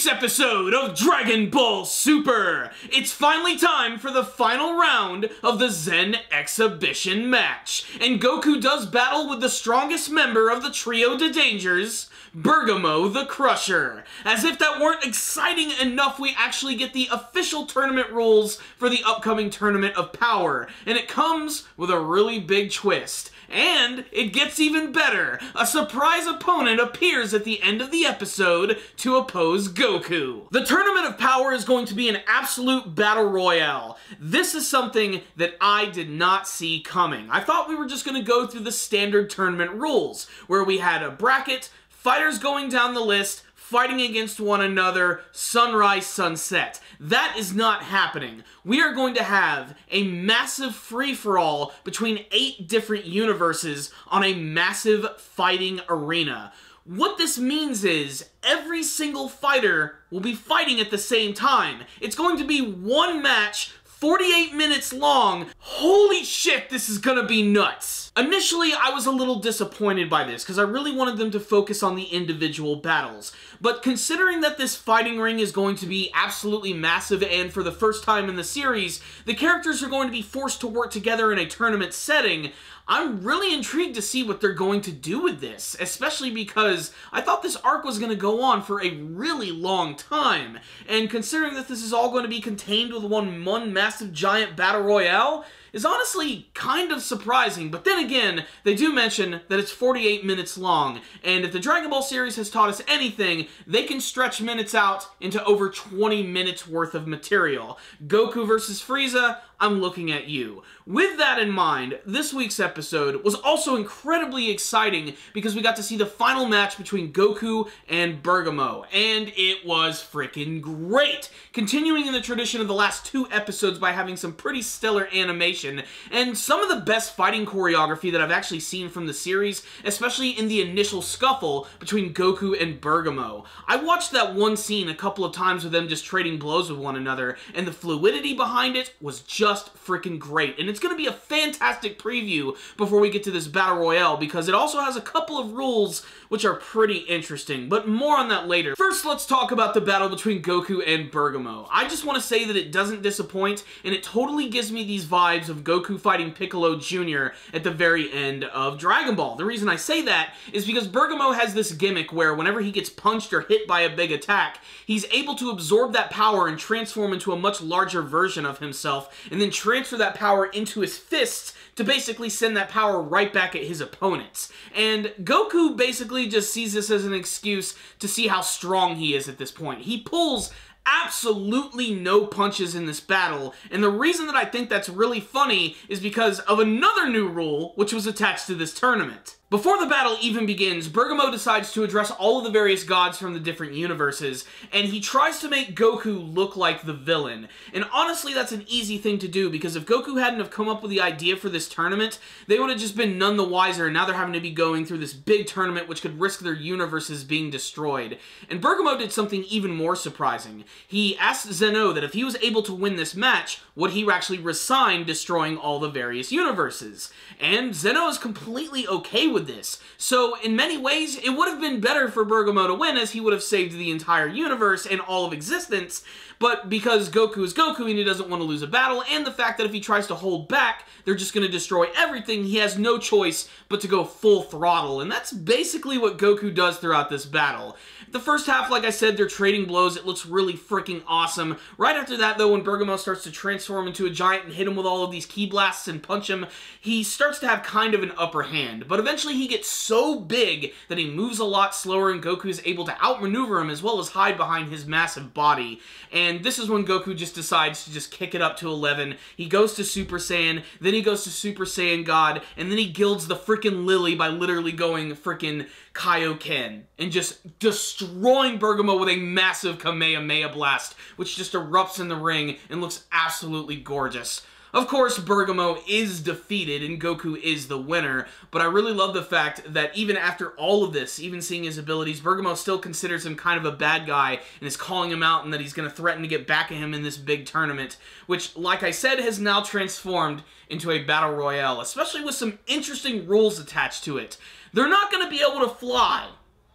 week's episode of Dragon Ball Super! It's finally time for the final round of the Zen Exhibition match, and Goku does battle with the strongest member of the Trio de Dangers, Bergamo the Crusher. As if that weren't exciting enough, we actually get the official tournament rules for the upcoming Tournament of Power, and it comes with a really big twist. And it gets even better. A surprise opponent appears at the end of the episode to oppose Goku. The Tournament of Power is going to be an absolute battle royale. This is something that I did not see coming. I thought we were just going to go through the standard tournament rules, where we had a bracket, fighters going down the list, fighting against one another, sunrise, sunset. That is not happening. We are going to have a massive free-for-all between 8 different universes on a massive fighting arena. What this means is every single fighter will be fighting at the same time. It's going to be one match, 48 minutes long. Holy shit, this is gonna be nuts. Initially, I was a little disappointed by this, because I really wanted them to focus on the individual battles. But considering that this fighting ring is going to be absolutely massive, and for the first time in the series, the characters are going to be forced to work together in a tournament setting, I'm really intrigued to see what they're going to do with this, especially because I thought this arc was going to go on for a really long time, and considering that this is all going to be contained with one massive giant battle royale, is honestly kind of surprising. But then again, they do mention that it's 48 minutes long, and if the Dragon Ball series has taught us anything, they can stretch minutes out into over 20 minutes worth of material. Goku versus Frieza, I'm looking at you. With that in mind, this week's episode was also incredibly exciting because we got to see the final match between Goku and Bergamo, and it was freaking great! Continuing in the tradition of the last 2 episodes by having some pretty stellar animation, and some of the best fighting choreography that I've actually seen from the series, especially in the initial scuffle between Goku and Bergamo. I watched that one scene a couple of times with them just trading blows with one another, and the fluidity behind it was just freaking great. And it's going to be a fantastic preview before we get to this battle royale, because it also has a couple of rules which are pretty interesting, but more on that later. First, let's talk about the battle between Goku and Bergamo. I just want to say that it doesn't disappoint, and it totally gives me these vibes of Goku fighting Piccolo Jr. at the very end of Dragon Ball. The reason I say that is because Bergamo has this gimmick where whenever he gets punched or hit by a big attack, he's able to absorb that power and transform into a much larger version of himself, and then transfer that power into his fists to basically send that power right back at his opponents. And Goku basically just sees this as an excuse to see how strong he is at this point. He pulls absolutely no punches in this battle, and the reason that I think that's really funny is because of another new rule which was attached to this tournament. Before the battle even begins, Bergamo decides to address all of the various gods from the different universes, and he tries to make Goku look like the villain. And honestly, that's an easy thing to do, because if Goku hadn't have come up with the idea for this tournament, they would have just been none the wiser, and now they're having to be going through this big tournament which could risk their universes being destroyed. And Bergamo did something even more surprising. He asked Zeno that if he was able to win this match, would he actually resign destroying all the various universes? And Zeno is completely okay with this. So, in many ways, it would have been better for Bergamo to win, as he would have saved the entire universe and all of existence, but because Goku is Goku and he doesn't want to lose a battle, and the fact that if he tries to hold back, they're just going to destroy everything, he has no choice but to go full throttle, and that's basically what Goku does throughout this battle. The first half, like I said, they're trading blows. It looks really freaking awesome. Right after that, though, when Bergamo starts to transform into a giant and hit him with all of these ki blasts and punch him, he starts to have kind of an upper hand. But eventually he gets so big that he moves a lot slower, and Goku is able to outmaneuver him as well as hide behind his massive body. And this is when Goku just decides to just kick it up to 11. He goes to Super Saiyan, then he goes to Super Saiyan God, and then he gilds the freaking Lily by literally going freaking Kaioken and just destroying Bergamo with a massive Kamehameha blast, which just erupts in the ring and looks absolutely gorgeous. Of course, Bergamo is defeated and Goku is the winner, but I really love the fact that even after all of this, even seeing his abilities, Bergamo still considers him kind of a bad guy and is calling him out and that he's going to threaten to get back at him in this big tournament, which, like I said, has now transformed into a battle royale, especially with some interesting rules attached to it. They're not going to be able to fly.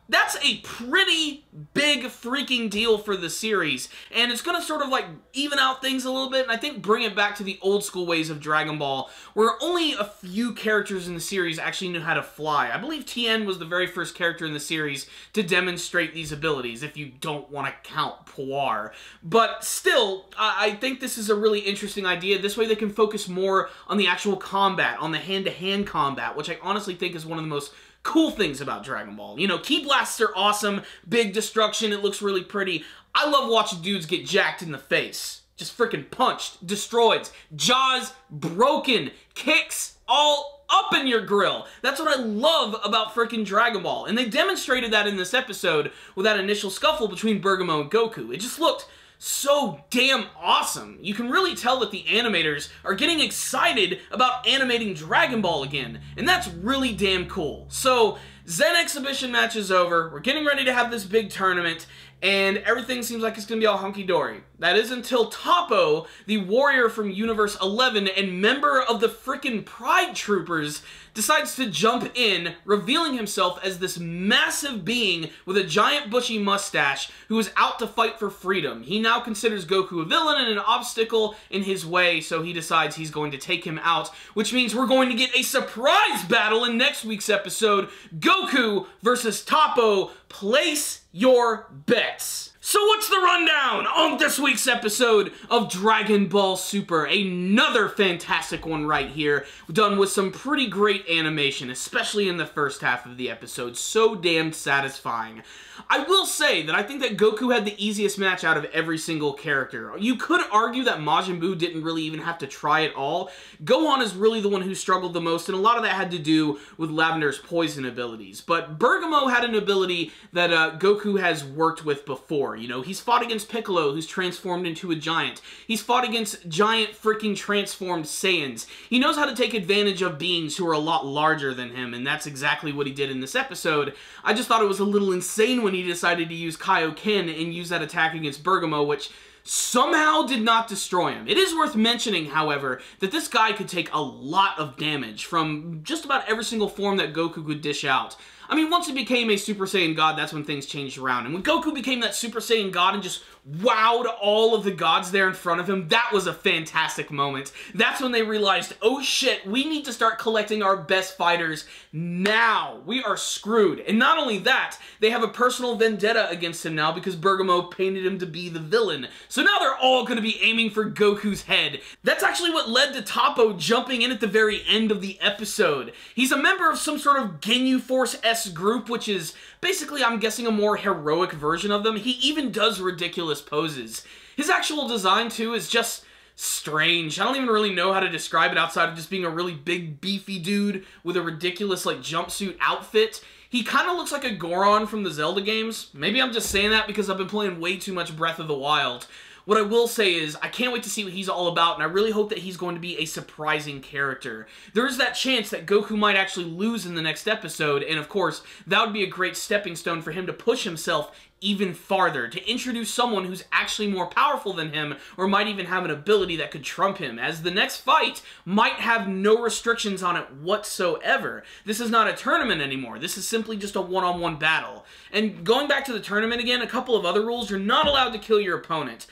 That's a pretty big freaking deal for the series, and it's gonna sort of like even out things a little bit, and I think bring it back to the old school ways of Dragon Ball, where only a few characters in the series actually knew how to fly. I believe Tien was the very first character in the series to demonstrate these abilities, if you don't want to count Puar. But still, I think this is a really interesting idea. This way they can focus more on the actual combat, on the hand-to-hand combat, which I honestly think is one of the most cool things about Dragon Ball. You know, Ki blasts are awesome, big destruction, it looks really pretty. I love watching dudes get jacked in the face. Just freaking punched, destroyed, jaws broken, kicks all up in your grill. That's what I love about freaking Dragon Ball. And they demonstrated that in this episode with that initial scuffle between Bergamo and Goku. It just looked so damn awesome. You can really tell that the animators are getting excited about animating Dragon Ball again, and that's really damn cool. So, Zen Exhibition match is over, we're getting ready to have this big tournament, and everything seems like it's gonna be all hunky-dory. That is until Toppo, the warrior from Universe 11 and member of the frickin' Pride Troopers, decides to jump in, revealing himself as this massive being with a giant bushy mustache who is out to fight for freedom. He now considers Goku a villain and an obstacle in his way, so he decides he's going to take him out, which means we're going to get a surprise battle in next week's episode, Goku versus Toppo. Place your bets. So what's the rundown on this week's episode of Dragon Ball Super? Another fantastic one right here, done with some pretty great animation, especially in the first half of the episode. So damn satisfying. I will say that I think that Goku had the easiest match out of every single character. You could argue that Majin Buu didn't really even have to try at all. Gohan is really the one who struggled the most, and a lot of that had to do with Lavender's poison abilities. But Bergamo had an ability that Goku has worked with before. You know, he's fought against Piccolo, who's transformed into a giant. He's fought against giant freaking transformed Saiyans. He knows how to take advantage of beings who are a lot larger than him, and that's exactly what he did in this episode. I just thought it was a little insane when he decided to use Kaioken and use that attack against Bergamo, which somehow did not destroy him. It is worth mentioning, however, that this guy could take a lot of damage from just about every single form that Goku could dish out. I mean, once he became a Super Saiyan God, that's when things changed around. And when Goku became that Super Saiyan God and just wowed all of the gods there in front of him, that was a fantastic moment. That's when they realized, oh shit, we need to start collecting our best fighters now. We are screwed. And not only that, they have a personal vendetta against him now because Bergamo painted him to be the villain. So now they're all going to be aiming for Goku's head. That's actually what led to Toppo jumping in at the very end of the episode. He's a member of some sort of Ginyu Force-esque group, which is basically, I'm guessing, a more heroic version of them. He even does ridiculous poses. His actual design, too, is just strange. I don't even really know how to describe it outside of just being a really big, beefy dude with a ridiculous, like, jumpsuit outfit. He kind of looks like a Goron from the Zelda games. Maybe I'm just saying that because I've been playing way too much Breath of the Wild. What I will say is, I can't wait to see what he's all about, and I really hope that he's going to be a surprising character. There is that chance that Goku might actually lose in the next episode, and of course, that would be a great stepping stone for him to push himself even farther, to introduce someone who's actually more powerful than him, or might even have an ability that could trump him, as the next fight might have no restrictions on it whatsoever. This is not a tournament anymore. This is simply just a one-on-one battle. And going back to the tournament again, a couple of other rules: you're not allowed to kill your opponent.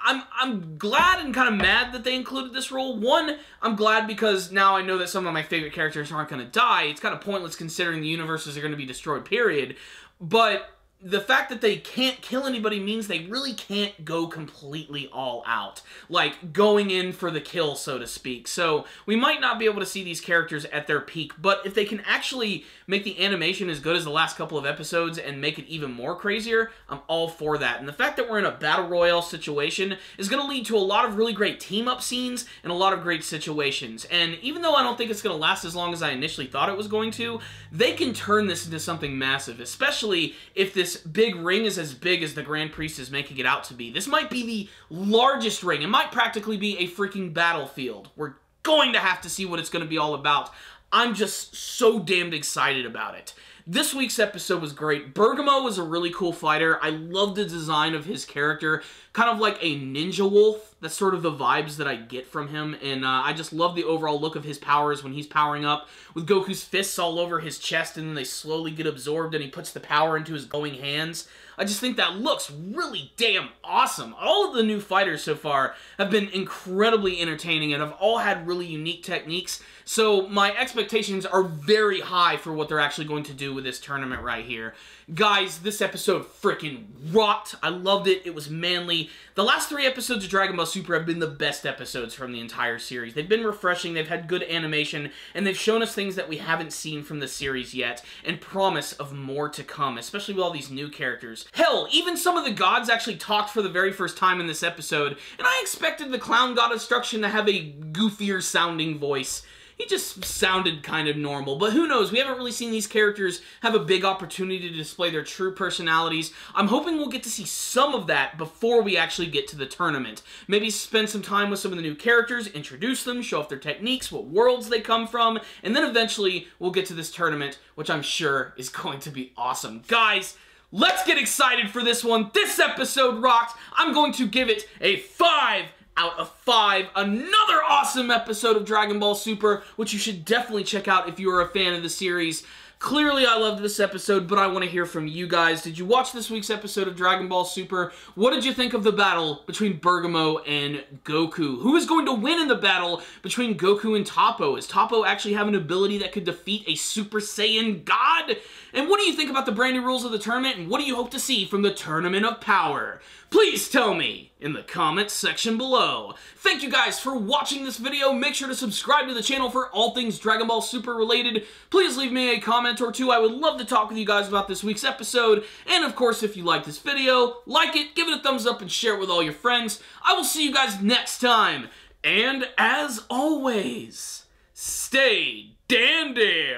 I'm glad and kind of mad that they included this rule. One, I'm glad because now I know that some of my favorite characters aren't going to die. It's kind of pointless considering the universes are going to be destroyed, period. But the fact that they can't kill anybody means they really can't go completely all out. Like, going in for the kill, so to speak. So, we might not be able to see these characters at their peak, but if they can actually make the animation as good as the last couple of episodes and make it even more crazier, I'm all for that. And the fact that we're in a Battle Royale situation is going to lead to a lot of really great team-up scenes and a lot of great situations. And even though I don't think it's going to last as long as I initially thought it was going to, they can turn this into something massive, especially if this big ring is as big as the Grand Priest is making it out to be. This might be the largest ring. It might practically be a freaking battlefield. We're going to have to see what it's going to be all about. I'm just so damned excited about it. This week's episode was great. Bergamo was a really cool fighter. I love the design of his character. Kind of like a ninja wolf. That's sort of the vibes that I get from him. And I just love the overall look of his powers when he's powering up. With Goku's fists all over his chest and then they slowly get absorbed and he puts the power into his glowing hands. I just think that looks really damn awesome. All of the new fighters so far have been incredibly entertaining and have all had really unique techniques. So my expectations are very high for what they're actually going to do with this tournament right here. Guys, this episode freaking rocked. I loved it. It was manly. The last 3 episodes of Dragon Ball Super have been the best episodes from the entire series. They've been refreshing, they've had good animation, and they've shown us things that we haven't seen from the series yet, and promise of more to come, especially with all these new characters. Hell, even some of the gods actually talked for the very first time in this episode, and I expected the Clown God of Destruction to have a goofier sounding voice. He just sounded kind of normal, but who knows? We haven't really seen these characters have a big opportunity to display their true personalities. I'm hoping we'll get to see some of that before we actually get to the tournament. Maybe spend some time with some of the new characters, introduce them, show off their techniques, what worlds they come from, and then eventually we'll get to this tournament, which I'm sure is going to be awesome. Guys, let's get excited for this one. This episode rocked. I'm going to give it a 5 out of 5. Another awesome episode of Dragon Ball Super, which you should definitely check out if you are a fan of the series. Clearly, I loved this episode, but I want to hear from you guys. Did you watch this week's episode of Dragon Ball Super? What did you think of the battle between Bergamo and Goku? Who is going to win in the battle between Goku and Toppo? Does Toppo actually have an ability that could defeat a Super Saiyan God? And what do you think about the brand new rules of the tournament? And what do you hope to see from the Tournament of Power? Please tell me in the comments section below. Thank you guys for watching this video. Make sure to subscribe to the channel for all things Dragon Ball Super related. Please leave me a comment or two. I would love to talk with you guys about this week's episode. And of course, if you like this video, like it, give it a thumbs up, and share it with all your friends. I will see you guys next time. And as always, stay dandy,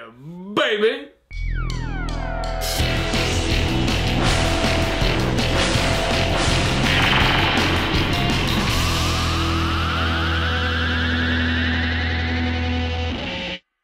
baby.